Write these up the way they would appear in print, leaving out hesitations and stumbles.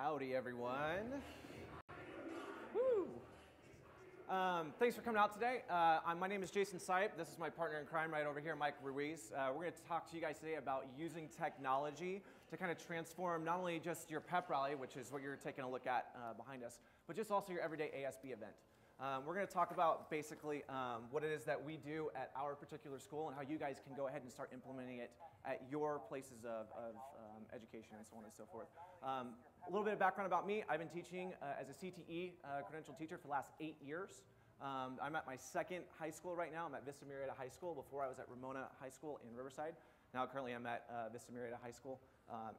Howdy, everyone. Woo! Thanks for coming out today. My name is Jason Sipe. This is my partner in crime right over here, Mike Reese. We're going to talk to you guys today about using technology to kind of transform not only just your pep rally, which is what you're taking a look at behind us, but just also your everyday ASB event. We're going to talk about basically what it is that we do at our particular school and how you guys can go ahead and start implementing it at your places of education and so on and so forth. A little bit of background about me. I've been teaching as a CTE credentialed teacher for the last 8 years. I'm at my second high school right now. I'm at Vista Marietta High School. Before I was at Ramona High School in Riverside. Now currently I'm at Vista Marietta High School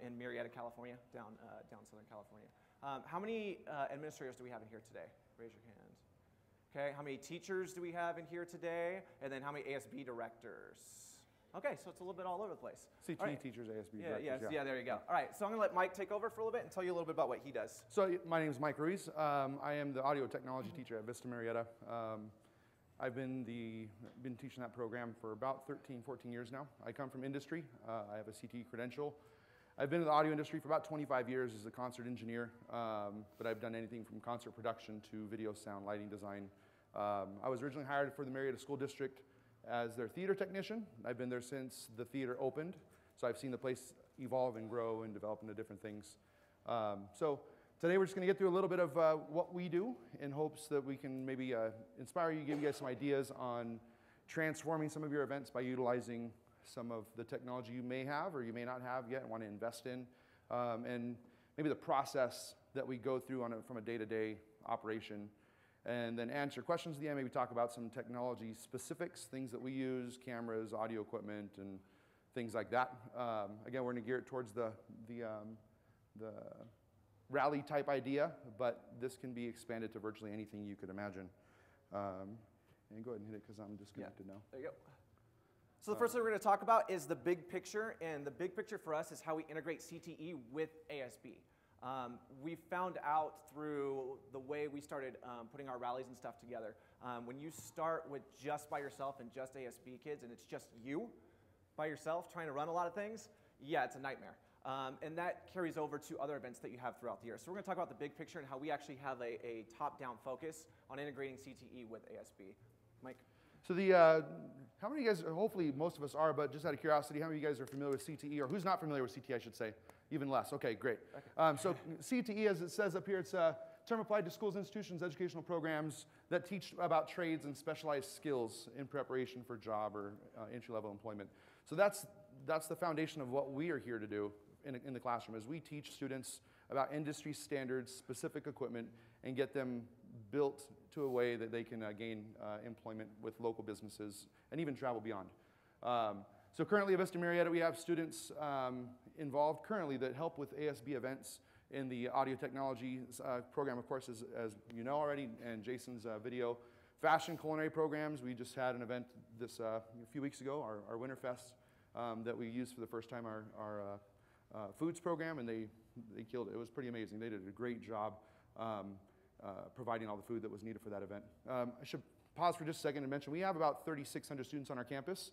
in Marietta, California, down Southern California. How many administrators do we have in here today? Raise your hand. Okay, how many teachers do we have in here today? And then how many ASB directors? Okay, so it's a little bit all over the place. CTE right. Teachers, ASB directors. Yeah, there you go. All right, so I'm gonna let Mike take over for a little bit and tell you a little bit about what he does. So my name is Mike Reese. I am the audio technology teacher at Vista Marietta. I've been teaching that program for about 13, 14 years now. I come from industry. I have a CTE credential. I've been in the audio industry for about 25 years as a concert engineer, but I've done anything from concert production to video, sound, lighting design. I was originally hired for the Marietta School District as their theater technician. I've been there since the theater opened, so I've seen the place evolve and grow and develop into different things. So today we're just going to get through a little bit of what we do in hopes that we can maybe inspire you, give you guys some ideas on transforming some of your events by utilizing some of the technology you may have or you may not have yet and want to invest in, and maybe the process that we go through from a day-to-day operation. And then answer questions at the end, maybe talk about some technology specifics, things that we use, cameras, audio equipment, and things like that. Again, we're going to gear it towards the rally type idea, but this can be expanded to virtually anything you could imagine. And go ahead and hit it because I'm disconnected now. There you go. So the first thing we're going to talk about is the big picture, and the big picture for us is how we integrate CTE with ASB. We found out through the way we started putting our rallies and stuff together, when you start with just by yourself and just ASB kids and it's just you by yourself trying to run a lot of things, yeah, it's a nightmare. And that carries over to other events that you have throughout the year. So we're going to talk about the big picture and how we actually have a top-down focus on integrating CTE with ASB. Mike? So how many of you guys, hopefully most of us are, but just out of curiosity, how many of you guys are familiar with CTE, or who's not familiar with CTE, I should say? Even less. Okay, great. Okay. So CTE, as it says up here, it's a term applied to schools, institutions, educational programs that teach about trades and specialized skills in preparation for job or entry-level employment. So that's the foundation of what we are here to do in the classroom, is we teach students about industry standards, specific equipment, and get them built to a way that they can gain employment with local businesses and even travel beyond. So currently at Vista Marietta, we have students involved currently that help with ASB events in the audio technology program, of course, as you know already, and Jason's video. Fashion culinary programs, we just had an event a few weeks ago, our Winter Fest, that we used for the first time, our foods program, and they killed it. It was pretty amazing. They did a great job providing all the food that was needed for that event. I should pause for just a second and mention we have about 3,600 students on our campus,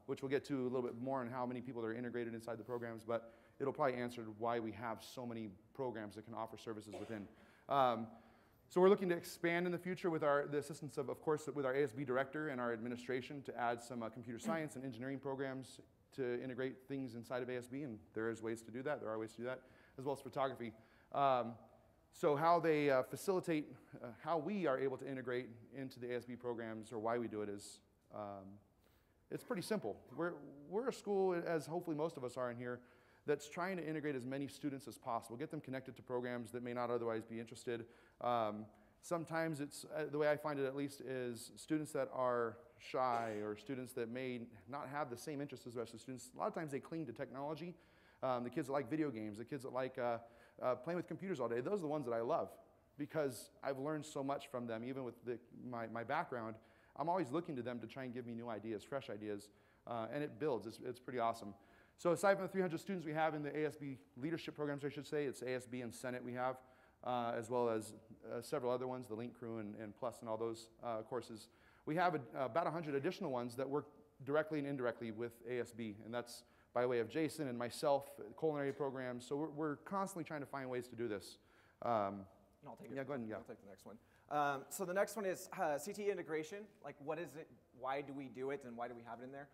which we'll get to a little bit more on how many people are integrated inside the programs, but it'll probably answer why we have so many programs that can offer services within. So we're looking to expand in the future with the assistance of course, with our ASB director and our administration to add some computer science and engineering programs to integrate things inside of ASB, and there is ways to do that. There are ways to do that, as well as photography. So how they facilitate how we are able to integrate into the ASB programs, or why we do it, is it's pretty simple. We're a school, as hopefully most of us are in here, that's trying to integrate as many students as possible, get them connected to programs that may not otherwise be interested. Sometimes it's, the way I find it at least, is students that are shy or students that may not have the same interests as the rest of the students. A lot of times they cling to technology. The kids that like video games, the kids that like playing with computers all day, those are the ones that I love because I've learned so much from them, even with my background. I'm always looking to them to try and give me new ideas, fresh ideas, and it builds. It's pretty awesome. So aside from the 300 students we have in the ASB leadership programs, I should say, it's ASB and Senate we have, as well as several other ones, the Link Crew and Plus and all those courses. We have about 100 additional ones that work directly and indirectly with ASB, and that's by way of Jason and myself, culinary programs. So we're constantly trying to find ways to do this. I'll take it. Yeah, go ahead. Yeah. I'll take the next one. So the next one is CTE integration. Like, what is it? Why do we do it, and why do we have it in there?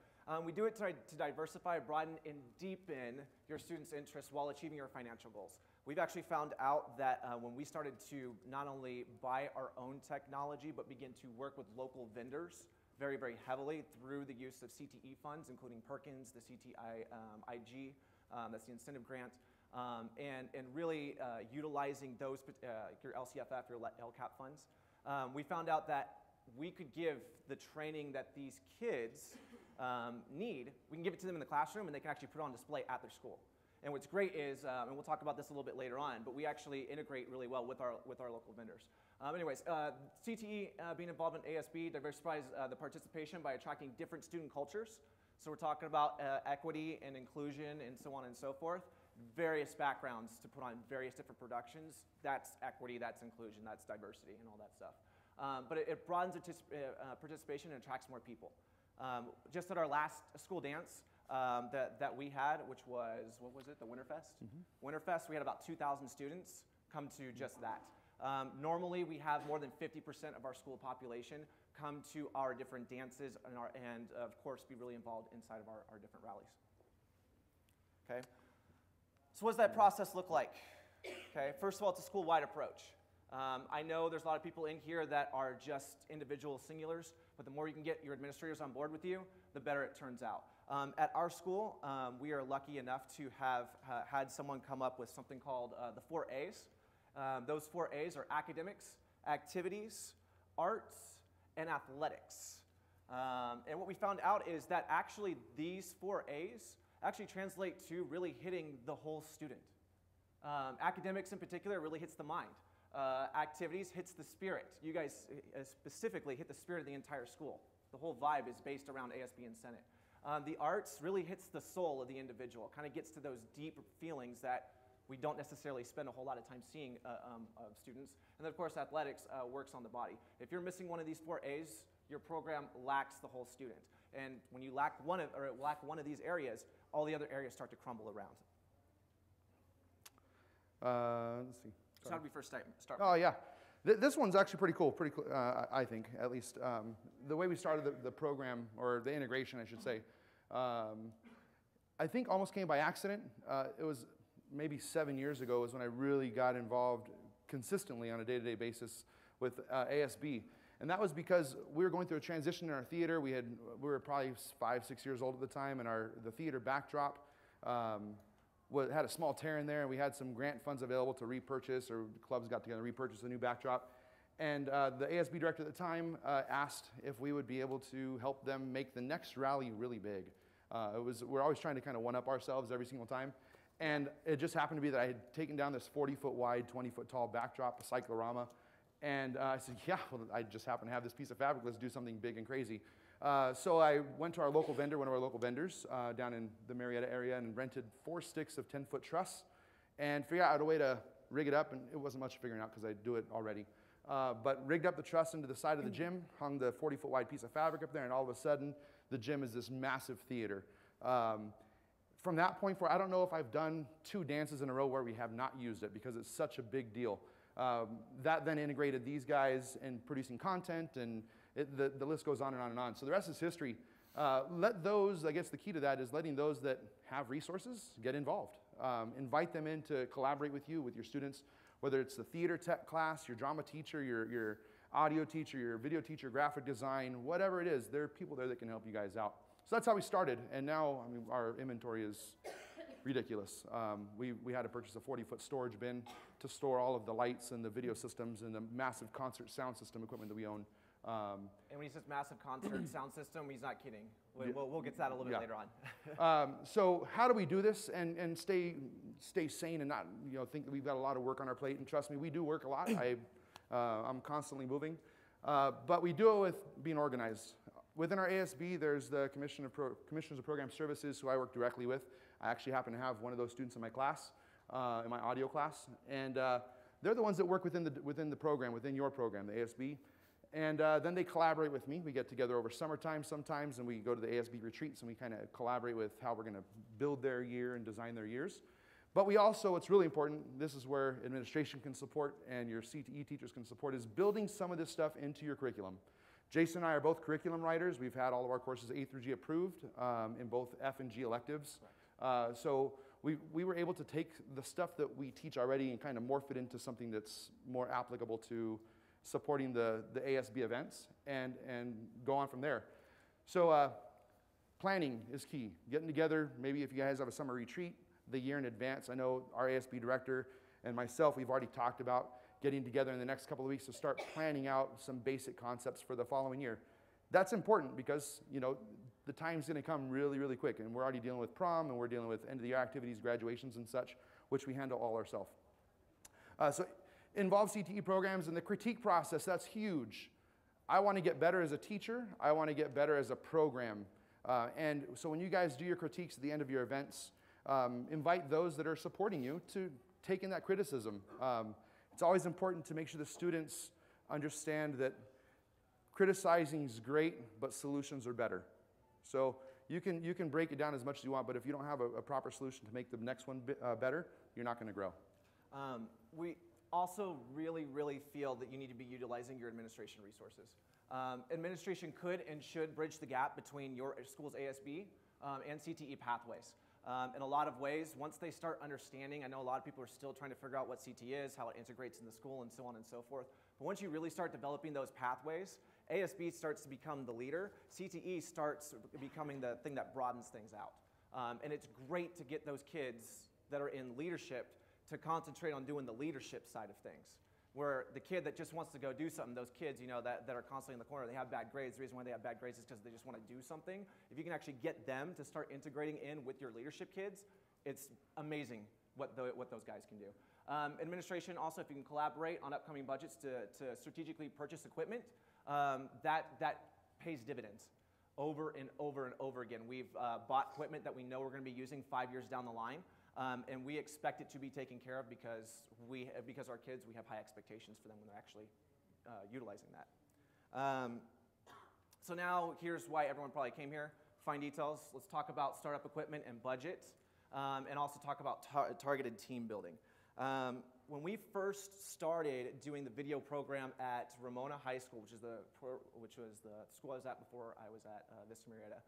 We do it to diversify, broaden, and deepen your students' interests while achieving your financial goals. We've actually found out that when we started to not only buy our own technology, but begin to work with local vendors very, very heavily through the use of CTE funds, including Perkins, the CTI-IG, that's the incentive grant, and really utilizing those, your LCFF, your LCAP funds. We found out that we could give the training that these kids need. We can give it to them in the classroom, and they can actually put it on display at their school. And what's great is, and we'll talk about this a little bit later on, but we actually integrate really well with our local vendors. CTE being involved in ASB diversifies the participation by attracting different student cultures. So we're talking about equity and inclusion and so on and so forth. Various backgrounds to put on various different productions. That's equity, that's inclusion, that's diversity, and all that stuff. But it broadens participation and attracts more people. Just at our last school dance that we had, which was, what was it, the Winterfest? Mm-hmm. Winterfest, we had about 2,000 students come to just that. Normally, we have more than 50% of our school population come to our different dances and of course, be really involved inside of our different rallies. Okay. So what does that process look like? Okay. First of all, it's a school-wide approach. I know there's a lot of people in here that are just individual singulars, but the more you can get your administrators on board with you, the better it turns out. At our school, we are lucky enough to have had someone come up with something called the 4 A's. Those 4 A's are academics, activities, arts, and athletics. And what we found out is that actually these 4 A's actually translate to really hitting the whole student. Academics in particular really hits the mind. Activities hits the spirit. You guys specifically hit the spirit of the entire school. The whole vibe is based around ASB and Senate. The arts really hits the soul of the individual, kind of gets to those deep feelings that we don't necessarily spend a whole lot of time seeing of students. And then of course athletics works on the body. If you're missing one of these 4 A's, your program lacks the whole student. And when you lack one of these areas, all the other areas start to crumble around. Let's see. So how do we first start? Oh yeah, this one's actually pretty cool. I think, at least the way we started the program, or the integration, I should say. I think almost came by accident. It was maybe 7 years ago was when I really got involved consistently on a day-to-day basis with ASB. And that was because we were going through a transition in our theater. We were probably 5, 6 years old at the time, and the theater backdrop had a small tear in there, and we had some grant funds available to repurchase, or clubs got together and repurchase a new backdrop. And the ASB director at the time asked if we would be able to help them make the next rally really big. We're always trying to kind of one-up ourselves every single time. And it just happened to be that I had taken down this 40-foot wide, 20-foot tall backdrop, a cyclorama. And I said, yeah, well, I just happen to have this piece of fabric. Let's do something big and crazy. So I went to our local vendor, one of our local vendors down in the Marietta area, and rented 4 sticks of 10-foot truss and figured out a way to rig it up. And it wasn't much figuring out because I do it already. But rigged up the truss into the side of the gym, hung the 40-foot wide piece of fabric up there, and all of a sudden, the gym is this massive theater. From that point forward, I don't know if I've done 2 dances in a row where we have not used it because it's such a big deal. That then integrated these guys in producing content, and the list goes on and on and on. So the rest is history. Let those, I guess the key to that is letting those that have resources get involved. Invite them in to collaborate with you, with your students, whether it's the theater tech class, your drama teacher, your audio teacher, your video teacher, graphic design, whatever it is, there are people there that can help you guys out. So that's how we started, and now, I mean, our inventory is ridiculous. We had to purchase a 40-foot storage bin to store all of the lights and the video systems and the massive concert sound system equipment that we own. And when he says massive concert sound system, he's not kidding. We'll get to that a little bit later on. So how do we do this and stay sane and not think that we've got a lot of work on our plate? And trust me, we do work a lot. I'm constantly moving, but we do it with being organized. Within our ASB, there's the Commissioners of Program Services, who I work directly with. I actually happen to have one of those students in my class, in my audio class, and they're the ones that work within the program, within your program, the ASB. And then they collaborate with me. We get together over summertime sometimes, and we go to the ASB retreats, and we kind of collaborate with how we're going to build their year and design their years. But we also, it's really important, this is where administration can support and your CTE teachers can support, is building some of this stuff into your curriculum. Jason and I are both curriculum writers. We've had all of our courses A through G approved in both F and G electives. So we were able to take the stuff that we teach already and kind of morph it into something that's more applicable to supporting the ASB events and go on from there. So planning is key. Getting together, maybe if you guys have a summer retreat, the year in advance. I know our ASB director and myself, we've already talked about getting together in the next couple of weeks to start planning out some basic concepts for the following year. That's important because, you know, the time's going to come really, really quick, and we're already dealing with prom, and we're dealing with end of the year activities, graduations and such, which we handle all ourselves. So involve CTE programs and the critique process, that's huge. I want to get better as a teacher. I want to get better as a program. And so when you guys do your critiques at the end of your events, invite those that are supporting you to take in that criticism. It's always important to make sure the students understand that criticizing is great, but solutions are better. So you can break it down as much as you want, but if you don't have a proper solution to make the next one better, you're not going to grow. We also really, really feel that you need to be utilizing your administration resources. Administration could and should bridge the gap between your school's ASB and CTE pathways. In a lot of ways, once they start understanding, I know a lot of people are still trying to figure out what CTE is, how it integrates in the school, and so on and so forth. But once you really start developing those pathways, ASB starts to become the leader. CTE starts becoming the thing that broadens things out. And it's great to get those kids that are in leadership to concentrate on doing the leadership side of things. Where the kid that just wants to go do something, those kids, you know, that are constantly in the corner, they have bad grades. The reason why they have bad grades is because they just want to do something. If you can actually get them to start integrating in with your leadership kids, it's amazing what those guys can do. Administration also, if you can collaborate on upcoming budgets to strategically purchase equipment, that pays dividends over and over and over again. We've bought equipment that we know we're going to be using 5 years down the line. And we expect it to be taken care of because our kids, we have high expectations for them when they're actually utilizing that. So now here's why everyone probably came here. Fine details. Let's talk about startup equipment and budget, and also talk about targeted team building. When we first started doing the video program at Ramona High School, which was the school I was at before I was at Vista Marietta,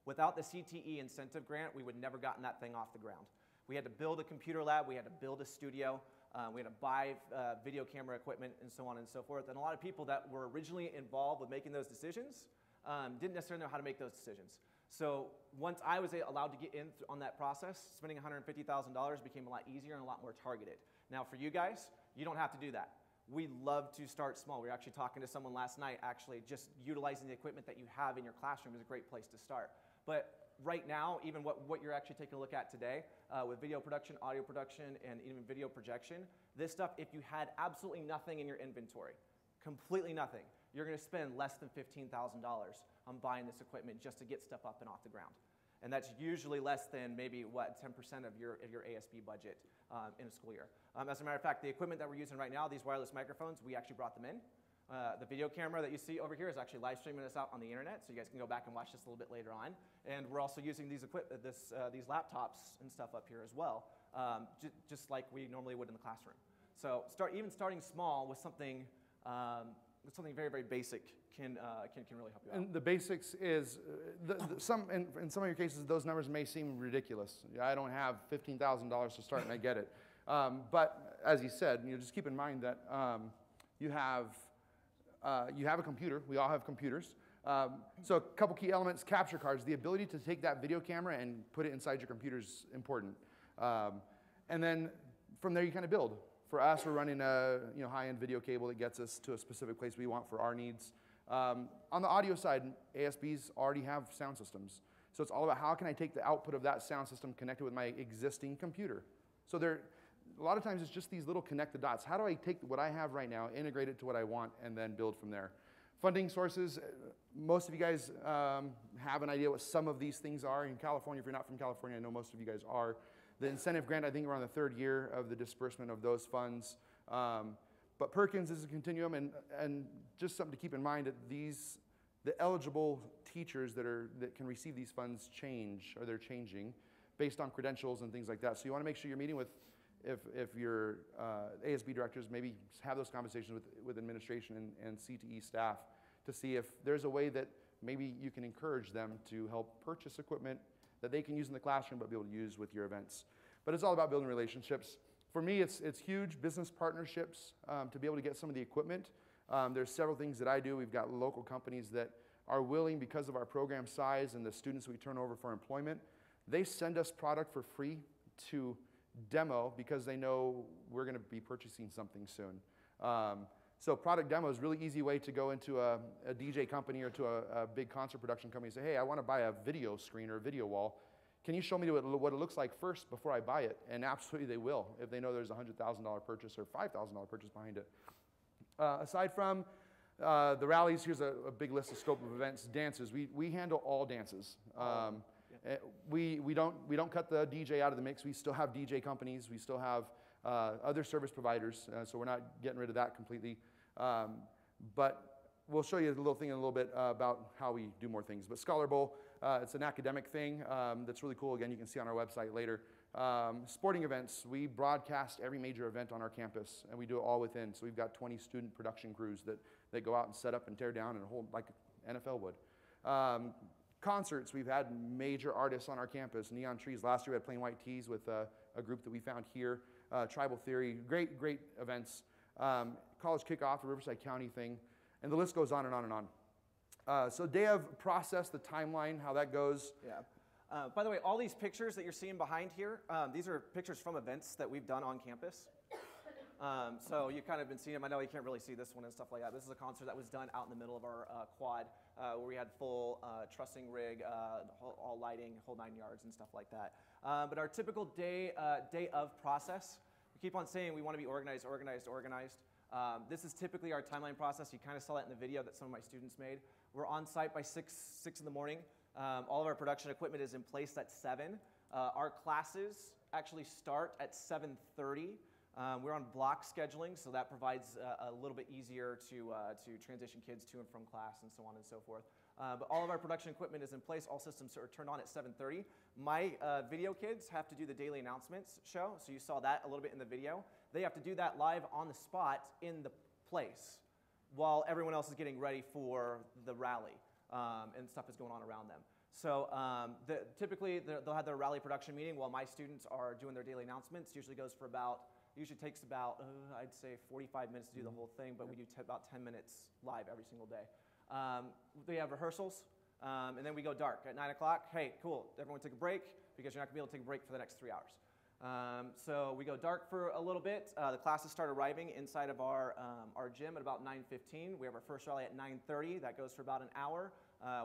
without the CTE incentive grant, we would never gotten that thing off the ground. We had to build a computer lab, we had to build a studio, we had to buy video camera equipment, and so on and so forth. And a lot of people that were originally involved with making those decisions didn't necessarily know how to make those decisions. So once I was allowed to get in on that process, spending $150,000 became a lot easier and a lot more targeted. Now for you guys, you don't have to do that. We love to start small. We were actually talking to someone last night, actually just utilizing the equipment that you have in your classroom is a great place to start. But right now, even what you're actually taking a look at today, with video production, audio production, and even video projection, this stuff, if you had absolutely nothing in your inventory, completely nothing, you're going to spend less than $15,000 on buying this equipment just to get stuff up and off the ground. And that's usually less than maybe, 10% of your ASB budget in a school year. As a matter of fact, the equipment that we're using right now, these wireless microphones, we actually brought them in. The video camera that you see over here is actually live streaming this out on the internet, so you guys can go back and watch this a little bit later on. And we're also using these laptops and stuff up here as well, just like we normally would in the classroom. So starting small with something very, very basic can really help you out. And the basics is, in some of your cases, those numbers may seem ridiculous. I don't have $15,000 to start, and I get it. But as you said, just keep in mind that you have a computer. We all have computers. So a couple key elements: capture cards. The ability to take that video camera and put it inside your computer is important. And then from there, you kind of build. For us, we're running a high-end video cable that gets us to a specific place we want for our needs. On the audio side, ASBs already have sound systems. So it's all about how can I take the output of that sound system, connect it with my existing computer. So a lot of times it's just these little connected dots. How do I take what I have right now, integrate it to what I want, and then build from there? Funding sources, most of you guys have an idea what some of these things are. In California, if you're not from California, I know most of you guys are. The incentive grant, I think we're on the 3rd year of the disbursement of those funds. But Perkins is a continuum, and just something to keep in mind that the eligible teachers that can receive these funds change, or they're changing, based on credentials and things like that. So you want to make sure you're meeting with, if your ASB directors, maybe have those conversations with administration and CTE staff to see if there's a way that maybe you can encourage them to help purchase equipment that they can use in the classroom but be able to use with your events. But it's all about building relationships. For me, it's huge business partnerships to be able to get some of the equipment. There's several things that I do. We've got local companies that are willing, because of our program size and the students we turn over for employment, they send us product for free to demo because they know we're going to be purchasing something soon. So product demo is a really easy way to go into a DJ company or to a big concert production company and say, hey, I want to buy a video screen or a video wall. Can you show me what it looks like first before I buy it? And absolutely they will, if they know there's a $100,000 purchase or $5,000 purchase behind it. Aside from the rallies, here's a big list of scope of events. Dances, we handle all dances. We don't cut the DJ out of the mix. We still have DJ companies. We still have other service providers, so we're not getting rid of that completely. But we'll show you a little thing in a little bit about how we do more things. But Scholar Bowl, it's an academic thing that's really cool. Again, you can see on our website later. Sporting events, we broadcast every major event on our campus, and we do it all within. So we've got 20 student production crews that go out and set up and tear down and hold like NFL would. Concerts, we've had major artists on our campus. Neon Trees, last year we had Plain White Tees with a group that we found here. Tribal Theory, great events. College Kickoff, the Riverside County thing, and the list goes on and on and on. So day of process, the timeline, how that goes. Yeah. By the way, all these pictures that you're seeing behind here, these are pictures from events that we've done on campus. So you've kind of been seeing them. I know you can't really see this one and stuff like that. This is a concert that was done out in the middle of our quad where we had full trussing rig, all lighting, whole 9 yards and stuff like that. But our typical day of process, we keep on saying we want to be organized. This is typically our timeline process. You kind of saw that in the video that some of my students made. We're on site by 6 in the morning. All of our production equipment is in place at 7. Our classes actually start at 7:30. We're on block scheduling, so that provides a little bit easier to transition kids to and from class and so on and so forth. But all of our production equipment is in place. All systems are turned on at 7:30. My video kids have to do the daily announcements show, so you saw that a little bit in the video. They have to do that live on the spot in the place while everyone else is getting ready for the rally and stuff is going on around them. So typically they'll have their rally production meeting while my students are doing their daily announcements. Usually takes about, I'd say 45 minutes to do the whole thing, but we do about 10 minutes live every single day. We have rehearsals, and then we go dark at 9 o'clock. Hey, cool, everyone take a break because you're not gonna be able to take a break for the next 3 hours. So we go dark for a little bit. The classes start arriving inside of our gym at about 9:15. We have our first rally at 9:30. That goes for about an hour.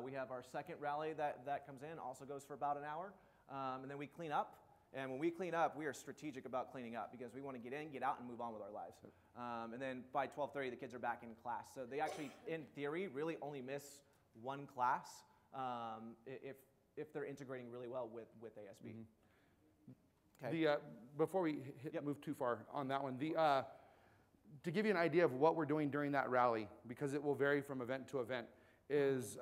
We have our second rally that comes in, also goes for about an hour. And then we clean up. And when we clean up, we are strategic about cleaning up because we want to get in, get out, and move on with our lives. And then by 12:30, the kids are back in class. So they actually, in theory, really only miss one class if they're integrating really well with ASB. Mm-hmm. Okay. Before we move too far on that one, to give you an idea of what we're doing during that rally, because it will vary from event to event, is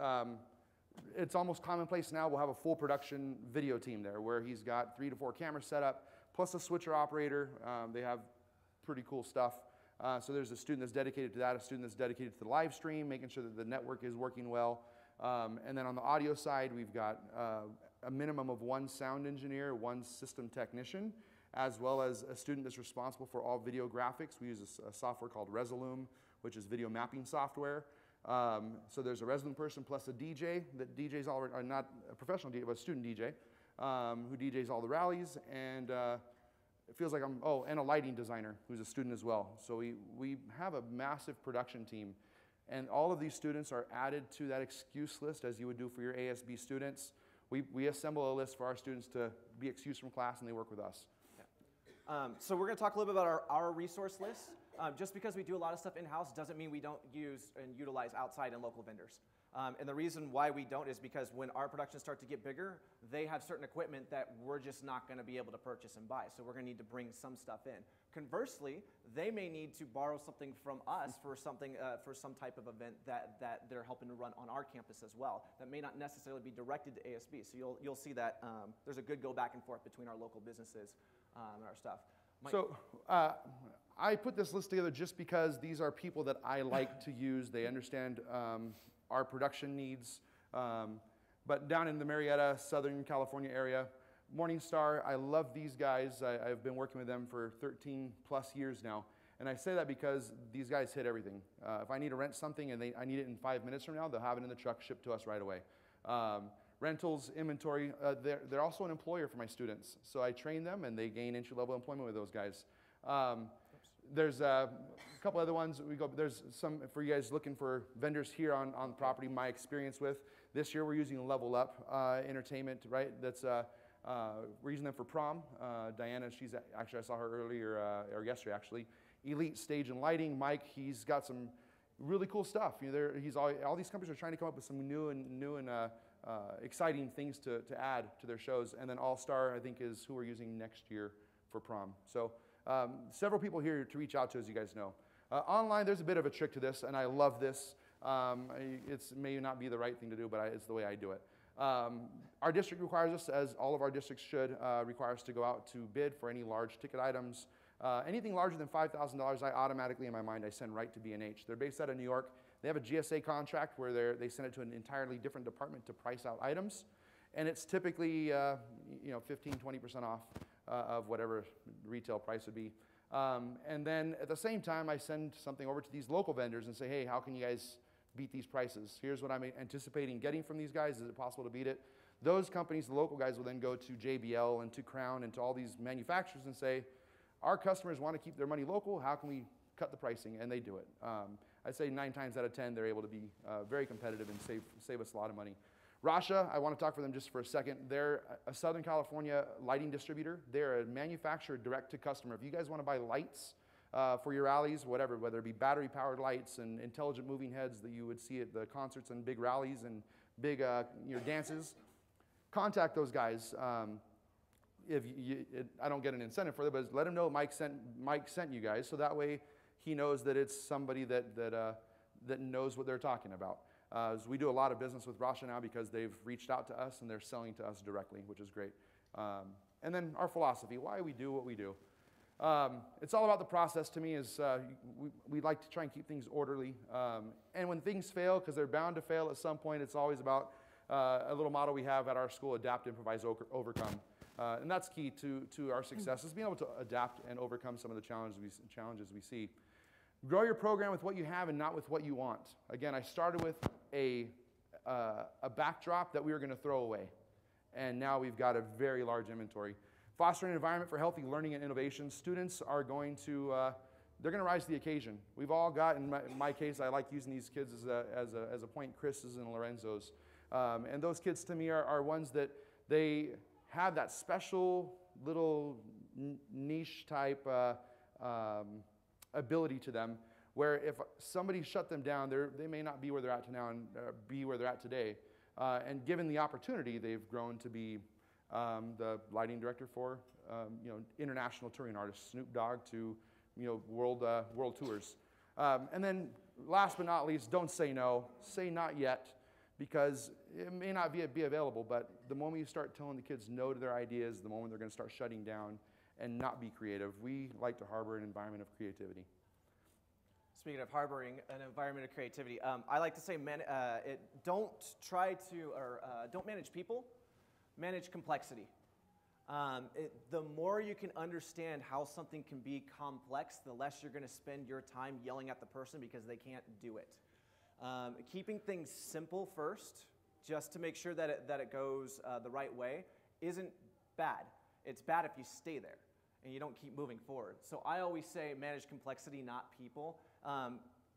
it's almost commonplace now. We'll have a full production video team there where he's got 3 to 4 cameras set up, plus a switcher operator. They have pretty cool stuff. So there's a student that's dedicated to that, a student that's dedicated to the live stream, making sure that the network is working well. And then on the audio side, we've got a minimum of 1 sound engineer, 1 system technician, as well as a student that's responsible for all video graphics. We use a software called Resolume, which is video mapping software. So there's a resident person plus a DJ that DJs all, or not a professional DJ, but a student DJ who DJs all the rallies, and it feels like and a lighting designer who's a student as well. So we have a massive production team, and all of these students are added to that excuse list as you would do for your ASB students. We assemble a list for our students to be excused from class, and they work with us. So we're going to talk a little bit about our resource list. Just because we do a lot of stuff in-house doesn't mean we don't use and utilize outside and local vendors. And the reason why we don't is because when our productions start to get bigger, they have certain equipment that we're just not going to be able to purchase and buy. So we're going to need to bring some stuff in. Conversely, they may need to borrow something from us for something for some type of event that they're helping to run on our campus as well. That may not necessarily be directed to ASB. So you'll see that there's a good go back and forth between our local businesses and our stuff. So I put this list together just because these are people that I like to use. They understand our production needs. But down in the Marietta, Southern California area, Morningstar, I love these guys. I've been working with them for 13 plus years now. And I say that because these guys hit everything. If I need to rent something and I need it in 5 minutes from now, they'll have it in the truck shipped to us right away. Rentals, inventory, they're also an employer for my students. So I train them and they gain entry-level employment with those guys. There's a couple other ones. There's some for you guys looking for vendors here on the property, my experience with. This year we're using Level Up Entertainment, right? That's we're using them for prom. Diana, actually I saw her earlier, or yesterday actually. Elite Stage and Lighting. Mike, he's got some really cool stuff. You know, all these companies are trying to come up with some new and exciting things to add to their shows. And then All Star, I think, is who we're using next year for prom. So several people here to reach out to, as you guys know. Online, there's a bit of a trick to this, and I love this. It may not be the right thing to do, but it's the way I do it. Our district requires us, as all of our districts should, require us to go out to bid for any large ticket items. Anything larger than $5,000, I automatically, in my mind, I send right to B&H. They're based out of New York. They have a GSA contract where they send it to an entirely different department to price out items. And it's typically 15, 20% off of whatever retail price would be. And then at the same time, I send something over to these local vendors and say, hey, how can you guys beat these prices? Here's what I'm anticipating getting from these guys. Is it possible to beat it? Those companies, the local guys, will then go to JBL and to Crown and to all these manufacturers and say, our customers want to keep their money local. How can we cut the pricing? And they do it. I'd say 9 times out of 10, they're able to be very competitive and save us a lot of money. Rasha, I want to talk for them just for a second. They're a Southern California lighting distributor. They're a manufacturer direct to customer. If you guys want to buy lights for your rallies, whatever, whether it be battery-powered lights and intelligent moving heads that you would see at the concerts and big rallies and big dances, contact those guys. I don't get an incentive for it, but let them know Mike sent you guys, so that way he knows that it's somebody that knows what they're talking about. So we do a lot of business with Rasha now because they've reached out to us and they're selling to us directly, which is great. And then our philosophy, why we do what we do. It's all about the process to me. We like to try and keep things orderly. And when things fail, because they're bound to fail at some point, it's always about a little motto we have at our school, adapt, improvise, overcome. And that's key to our success, is being able to adapt and overcome some of the challenges we see. Grow your program with what you have and not with what you want. Again, I started with a backdrop that we were going to throw away. And now we've got a very large inventory. Fostering an environment for healthy learning and innovation. Students are going to, they're going to rise to the occasion. We've all got, in my case, I like using these kids as a point, Chris's and Lorenzo's. And those kids to me are ones that they have that special little niche type ability to them, where if somebody shut them down, they may not be where they're at now and be where they're at today. And given the opportunity, they've grown to be the lighting director for international touring artists, Snoop Dogg to world tours. And then last but not least, don't say no. Say not yet, because it may not be available, but the moment you start telling the kids no to their ideas, the moment they're going to start shutting down and not be creative. We like to harbor an environment of creativity. Speaking of harboring an environment of creativity, I like to say don't manage people, manage complexity. The more you can understand how something can be complex, the less you're going to spend your time yelling at the person because they can't do it. Keeping things simple first, just to make sure that it goes the right way, isn't bad. It's bad if you stay there and you don't keep moving forward. So I always say manage complexity, not people.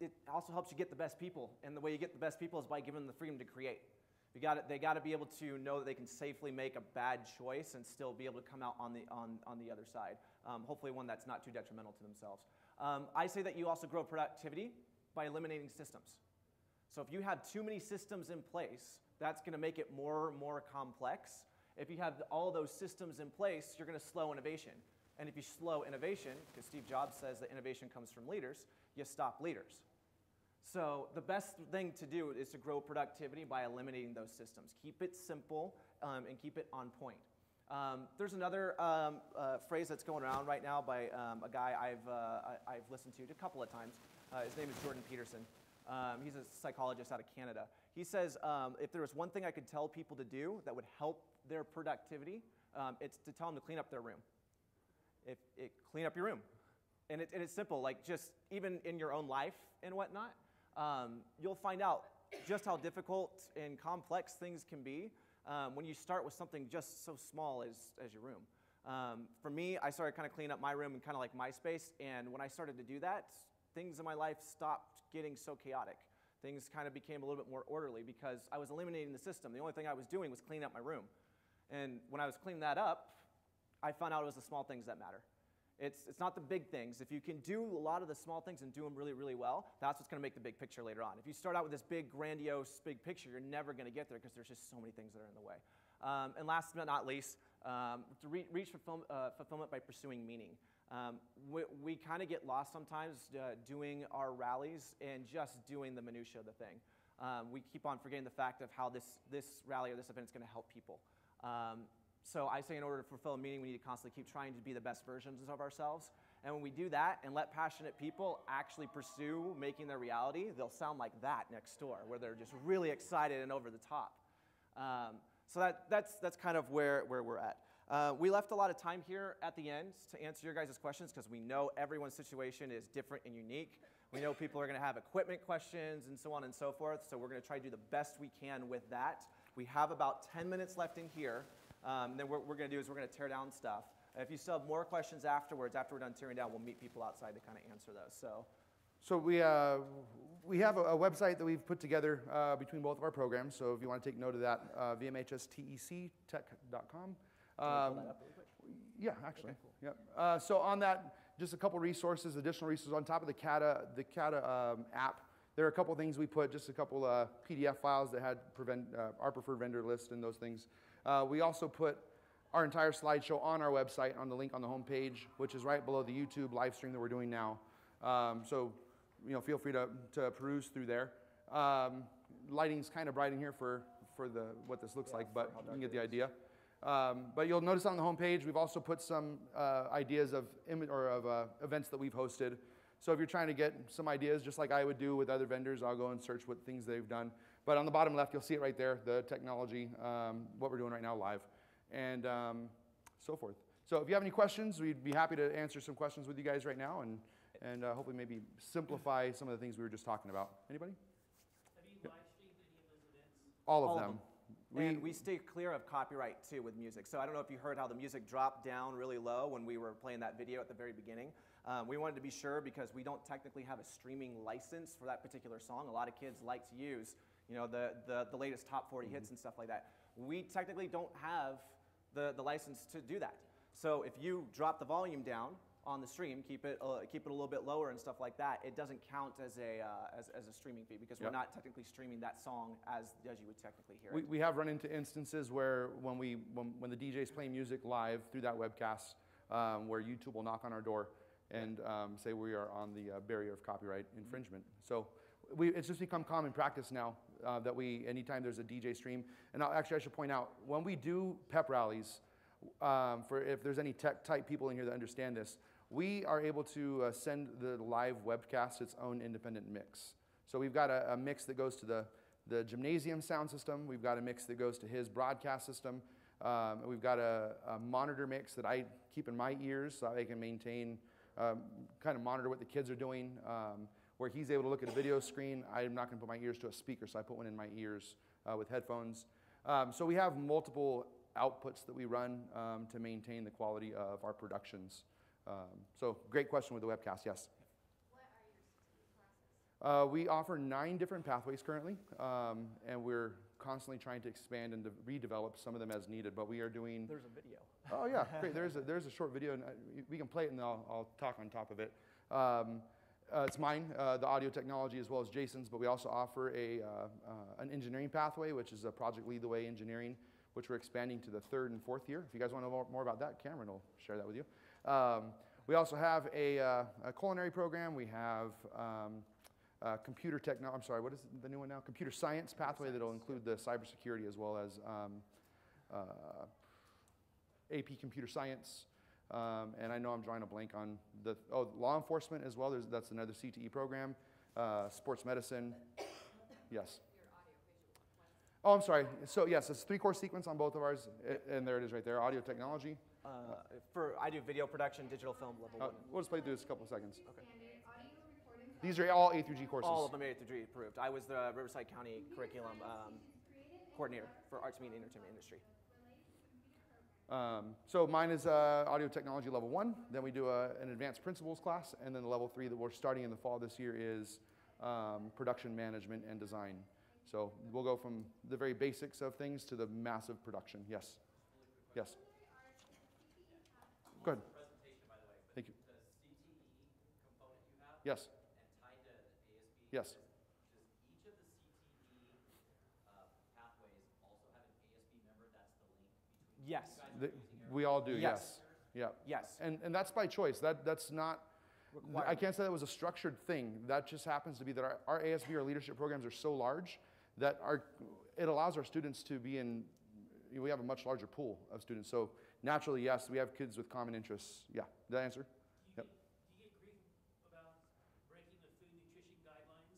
It also helps you get the best people, and the way you get the best people is by giving them the freedom to create. They got to be able to know that they can safely make a bad choice and still be able to come out on the other side. hopefully one that's not too detrimental to themselves. I say that you also grow productivity by eliminating systems. So if you have too many systems in place, that's going to make it more and more complex. If you have all those systems in place, you're going to slow innovation. And if you slow innovation, because Steve Jobs says that innovation comes from leaders, you stop leaders. So the best thing to do is to grow productivity by eliminating those systems. Keep it simple and keep it on point. There's another phrase that's going around right now by a guy I've listened to a couple of times. His name is Jordan Peterson. He's a psychologist out of Canada. He says, if there was one thing I could tell people to do that would help their productivity, it's to tell them to clean up their room. Clean up your room. And it's simple, like just even in your own life and whatnot, you'll find out just how difficult and complex things can be when you start with something just so small as your room. For me, I started kind of cleaning up my room and kind of like my space, and when I started to do that, things in my life stopped getting so chaotic. Things kind of became a little bit more orderly because I was eliminating the system. The only thing I was doing was cleaning up my room. And when I was cleaning that up, I found out it was the small things that matter. It's not the big things. If you can do a lot of the small things and do them really, really well, that's what's going to make the big picture later on. If you start out with this big, grandiose, big picture, you're never going to get there because there's just so many things that are in the way. And last but not least, to reach fulfillment by pursuing meaning. We kind of get lost sometimes doing our rallies and just doing the minutia of the thing. We keep on forgetting the fact of how this rally or this event is going to help people. So I say in order to fulfill a meaning, we need to constantly keep trying to be the best versions of ourselves. And when we do that and let passionate people actually pursue making their reality, they'll sound like that next door, where they're just really excited and over the top. So that's kind of where we're at. We left a lot of time here at the end to answer your guys' questions because we know everyone's situation is different and unique. We know people are going to have equipment questions and so on and so forth, so we're going to try to do the best we can with that. We have about 10 minutes left in here. Then what we're going to do is we're going to tear down stuff. If you still have more questions afterwards, after we're done tearing down, we'll meet people outside to kind of answer those. So we have a website that we've put together between both of our programs. So if you want to take note of that, vmhstectech.com. Can we pull that up really quick? Yeah, actually. Okay, cool. Yep. So on that, just a couple resources, additional resources on top of the CADA app. There are a couple things we put, just a couple PDF files that had our preferred vendor list and those things. We also put our entire slideshow on our website on the link on the home page, which is right below the YouTube live stream that we're doing now. So feel free to peruse through there. Lighting's kind of bright in here for what this looks like, but you can get the idea. But you'll notice on the home page, we've also put some ideas of events that we've hosted. So if you're trying to get some ideas, just like I would do with other vendors, I'll go and search what things they've done. But on the bottom left, you'll see it right there, the technology, what we're doing right now live, and so forth. So if you have any questions, we'd be happy to answer some questions with you guys right now and hopefully maybe simplify some of the things we were just talking about. Anybody? Have you live streamed any of those events? All of them. And we stay clear of copyright too with music. So I don't know if you heard how the music dropped down really low when we were playing that video at the very beginning. We wanted to be sure because we don't technically have a streaming license for that particular song. A lot of kids like to use the latest top 40 hits and stuff like that. We technically don't have the license to do that. So if you drop the volume down on the stream, keep it a little bit lower and stuff like that, it doesn't count as a streaming fee because we're not technically streaming that song as you would technically hear it. We have run into instances where when the DJ's playing music live through that webcast, where YouTube will knock on our door and say we are on the barrier of copyright infringement. So it's just become common practice now that anytime there's a DJ stream, and I should point out, when we do pep rallies, if there's any tech type people in here that understand this, we are able to send the live webcast its own independent mix. So we've got a mix that goes to the gymnasium sound system. We've got a mix that goes to his broadcast system. We've got a monitor mix that I keep in my ears so I can maintain, kind of monitor what the kids are doing. Where he's able to look at a video screen, I'm not going to put my ears to a speaker, so I put one in my ears with headphones. So we have multiple outputs that we run to maintain the quality of our productions. So great question with the webcast, yes? What are your CTE classes? We offer 9 different pathways currently, and we're constantly trying to expand and redevelop some of them as needed, but we are doing... There's a video. Oh yeah, great. There's a short video, and we can play it, and I'll talk on top of it. It's mine, the audio technology, as well as Jason's, but we also offer an engineering pathway, which is a Project Lead the Way engineering, which we're expanding to the 3rd and 4th year. If you guys want to know more about that, Cameron will share that with you. We also have a culinary program. We have computer technology. I'm sorry, what is the new one now? Computer science pathway that will include the cybersecurity as well as AP computer science. And I know I'm drawing a blank on the law enforcement as well. That's another CTE program. Sports medicine. Yes. Oh, I'm sorry. So yes, it's a 3-course sequence on both of ours, and there it is right there. Audio technology. I do video production, digital film level 1. We'll just play through this a couple of seconds. Okay. These are all A through G courses. All of them A through G approved. I was the Riverside County curriculum coordinator for arts, media, and entertainment industry. So mine is audio technology level 1. Then we do an advanced principles class, and then the level 3 that we're starting in the fall this year is production management and design. So we'll go from the very basics of things to the massive production. Yes. Yes. Go ahead. Presentation, by the way. Thank you. The CTE component you have. Yes. And tied to ASB. Yes. Does each of the CTE pathways also have an ASB member that's the link between Yes. you guys? We all do. Yes. Yeah. Yes. And that's by choice. That's not. Required. I can't say that was a structured thing. That just happens to be that our ASB, our leadership programs are so large that it allows our students to be in. We have a much larger pool of students. So naturally, yes, we have kids with common interests. Yeah. Did I answer? Do you get grief about breaking the food nutrition guidelines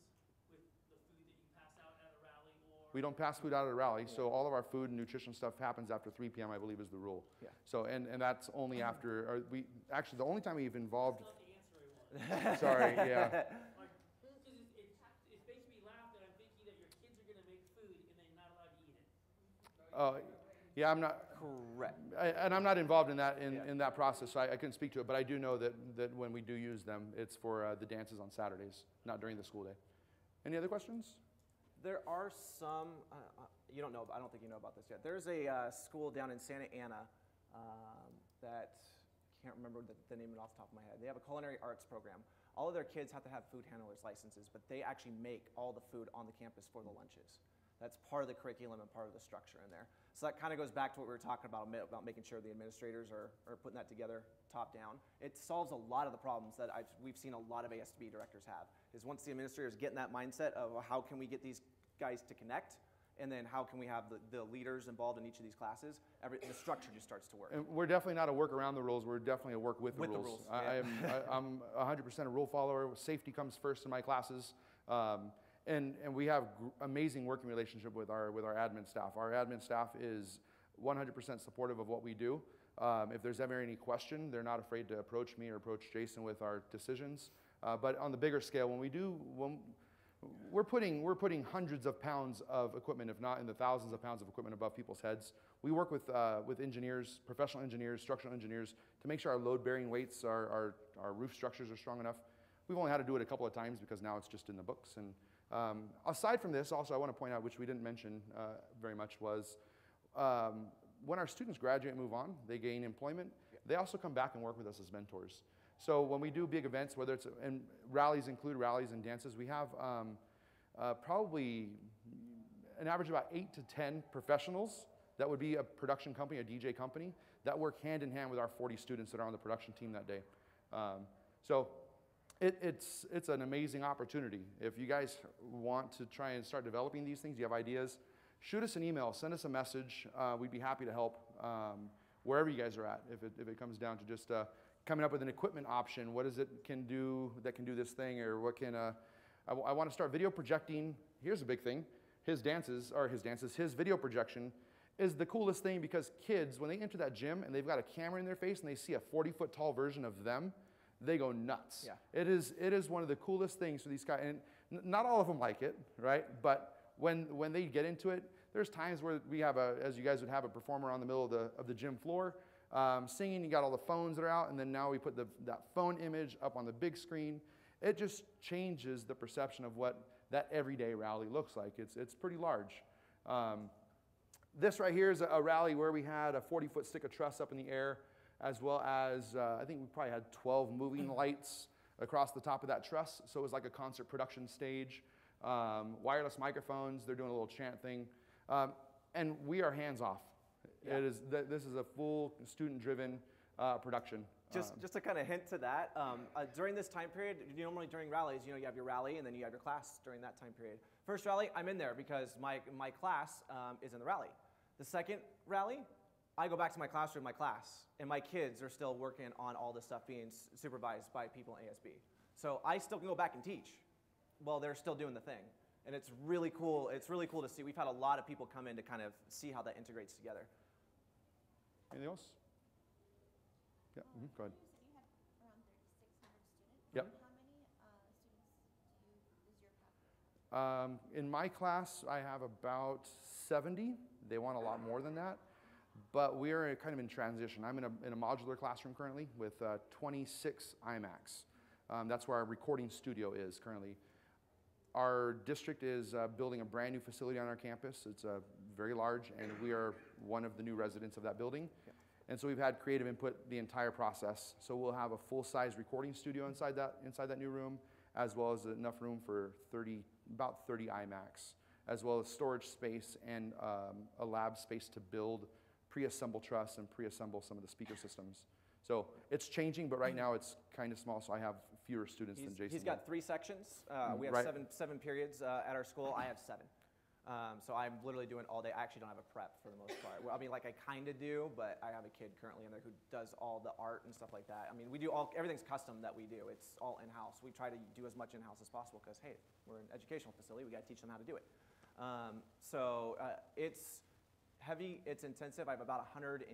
with the food that you pass out at a rally or? We don't pass food out at a rally, so all of our food and nutrition stuff happens after 3 p.m., I believe is the rule. Yeah. So, and that's only after, actually, the only time we've involved, That's not the answer I want. sorry, yeah. Like, because it's making me laugh that I'm thinking that your kids are going to make food and they're not allowed to eat it. Yeah, I'm not, Correct. and I'm not involved in that, in that process, so I couldn't speak to it, but I do know that when we do use them, it's for the dances on Saturdays, not during the school day. Any other questions? There are some, you don't know, I don't think you know about this yet. There's a school down in Santa Ana that, I can't remember the name of it off the top of my head. They have a culinary arts program. All of their kids have to have food handlers licenses, but they actually make all the food on the campus for the lunches. That's part of the curriculum and part of the structure in there. So that kind of goes back to what we were talking about making sure the administrators are putting that together top down. It solves a lot of the problems that we've seen a lot of ASB directors have, is once the administrators get in that mindset of how can we get these guys to connect, and then how can we have the leaders involved in each of these classes, the structure just starts to work. And we're definitely not a work around the rules, we're definitely a work with the rules. I'm 100% a rule follower. Safety comes first in my classes. And we have amazing working relationship with our admin staff. Our admin staff is 100% supportive of what we do. If there's ever any question, they're not afraid to approach me or approach Jason with our decisions. But on the bigger scale, we're putting hundreds of pounds of equipment, if not in the thousands of pounds of equipment above people's heads. We work with engineers, professional engineers, structural engineers, to make sure our load-bearing weights, our roof structures are strong enough. We've only had to do it a couple of times because now it's just in the books. And aside from this, also I want to point out, which we didn't mention very much, was when our students graduate and move on, they gain employment, they also come back and work with us as mentors. So when we do big events, whether it's, and rallies include rallies and dances, we have probably an average of about 8 to 10 professionals that would be a production company, a DJ company, that work hand in hand with our 40 students that are on the production team that day. So it's an amazing opportunity. If you guys want to try and start developing these things, you have ideas, shoot us an email, send us a message. We'd be happy to help wherever you guys are at. If it comes down to just coming up with an equipment option, what is it can do that can do this thing, or what can, I want to start video projecting. Here's a big thing. His video projection is the coolest thing, because kids, when they enter that gym and they've got a camera in their face and they see a 40-foot tall version of them, they go nuts. Yeah. It is one of the coolest things for these guys, and not all of them like it, right? But when they get into it, there's times where we have as you guys would have a performer on the middle of the gym floor, singing. You got all the phones that are out, and then now we put that phone image up on the big screen. It just changes the perception of what that everyday rally looks like. It's pretty large. This right here is a rally where we had a 40-foot stick of truss up in the air, as well as I think we probably had 12 moving lights across the top of that truss. So it was like a concert production stage. Wireless microphones, they're doing a little chant thing. And we are hands-off. Yeah. This is a full student-driven production. Just to kind of hint to that, during this time period, normally during rallies, you have your rally and then you have your class during that time period. First rally, I'm in there because my class is in the rally. The second rally, I go back to my classroom, my class, and my kids are still working on all this stuff being supervised by people in ASB. So I still can go back and teach while they're still doing the thing. And it's really cool. It's really cool to see. We've had a lot of people come in to kind of see how that integrates together. Anything else? Yeah, go ahead. You said you had around 3,600 students. Yep. How many students is your pathway? In my class, I have about 70. They want a lot more than that. But we are kind of in transition. I'm in a modular classroom currently with 26 iMacs. That's where our recording studio is currently. Our district is building a brand new facility on our campus. It's very large, and we are one of the new residents of that building. Yeah. And so we've had creative input the entire process. So we'll have a full-size recording studio inside that new room, as well as enough room for about 30 iMacs, as well as storage space and a lab space to build pre-assemble truss and pre-assemble some of the speaker systems. So it's changing, but right now it's kind of small, so I have fewer students than Jason. He's got 3 sections. We have Right. seven periods at our school. I have 7. So I'm literally doing all day. I actually don't have a prep for the most part. Well, I mean, like I kind of do, but I have a kid currently in there who does all the art and stuff like that. I mean, we do everything's custom that we do. It's all in-house. We try to do as much in-house as possible because, hey, we're an educational facility. We got to teach them how to do it. It's heavy. It's intensive. I have about 180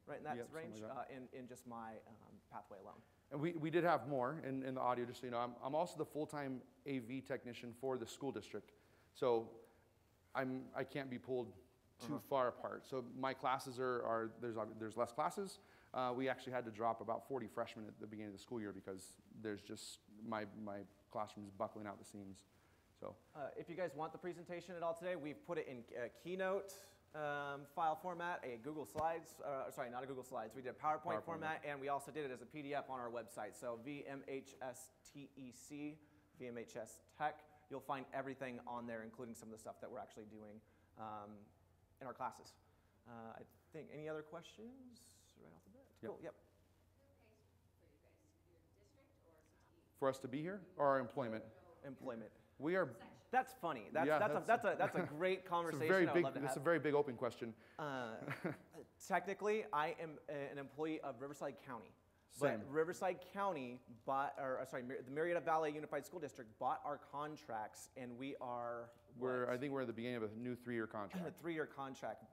right in that Yep, range something like that. in just my pathway alone. And we did have more in the audio, just so you know. I'm also the full-time AV technician for the school district. So I can't be pulled too far apart. So my classes there's less classes. We actually had to drop about 40 freshmen at the beginning of the school year because there's just, my classroom is buckling out the seams. So If you guys want the presentation at all today, we've put it in Keynote file format, a Google Slides, sorry, not a Google Slides. We did a PowerPoint format, and we also did it as a PDF on our website. So VMHSTEC, VMHS Tech. You'll find everything on there, including some of the stuff that we're actually doing in our classes. I think, any other questions right off the bat? Yep. Cool, yep. for us to be here, or our employment? Employment. We are. That's funny. That's a great conversation. It's a very big open question. Technically, I am an employee of Riverside County. Same. But Riverside County the Marietta Valley Unified School District bought our contracts, and we are. I think we're at the beginning of a new 3-year contract. A 3-year contract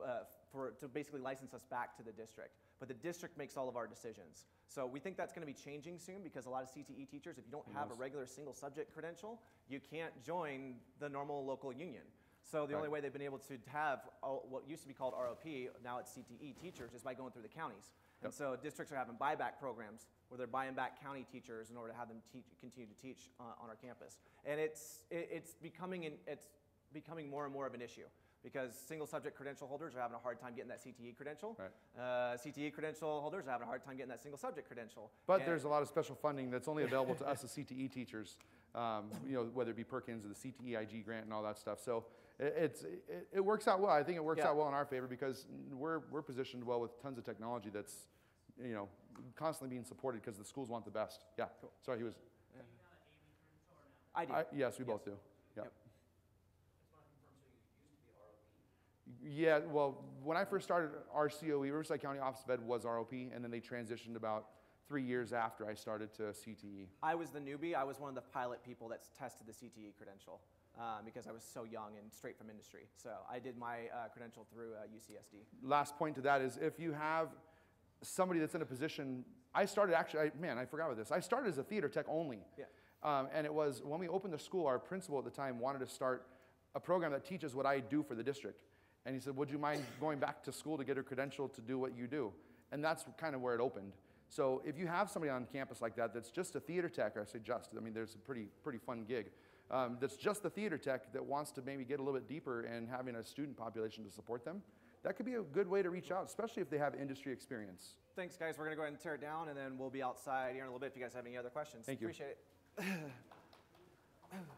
to basically license us back to the district. But the district makes all of our decisions. So we think that's going to be changing soon because a lot of CTE teachers, if you don't have a regular single subject credential, you can't join the normal local union. So the only way they've been able to have what used to be called ROP, now it's CTE teachers, is by going through the counties. And so districts are having buyback programs where they're buying back county teachers in order to have them continue to teach on our campus. And it's becoming more and more of an issue because single subject credential holders are having a hard time getting that CTE credential. Right. CTE credential holders are having a hard time getting that single subject credential. But there's a lot of special funding that's only available to us as CTE teachers, whether it be Perkins or the CTEIG grant and all that stuff. So it works out well. I think it works out well in our favor because we're positioned well with tons of technology that's constantly being supported because the schools want the best. Yeah. Cool. Sorry, he was. I do. Yes, we both do. Yep. Yep. Yeah, well, when I first started RCOE, Riverside County Office of Ed was ROP, and then they transitioned about 3 years after I started to CTE. I was the newbie. I was one of the pilot people that's tested the CTE credential because I was so young and straight from industry. So I did my credential through UCSD. Last point to that is if you have somebody that's in a position, I started actually, I forgot about this. I started as a theater tech only. Yeah. And it was when we opened the school, our principal at the time wanted to start a program that teaches what I do for the district. And he said, would you mind going back to school to get a credential to do what you do? And that's kind of where it opened. So if you have somebody on campus like that that's just a theater tech, or I say just, I mean, there's a pretty fun gig. that's just the theater tech that wants to maybe get a little bit deeper and having a student population to support them, that could be a good way to reach out, especially if they have industry experience. Thanks, guys. We're going to go ahead and tear it down, and then we'll be outside here in a little bit if you guys have any other questions. Thank you. Appreciate it.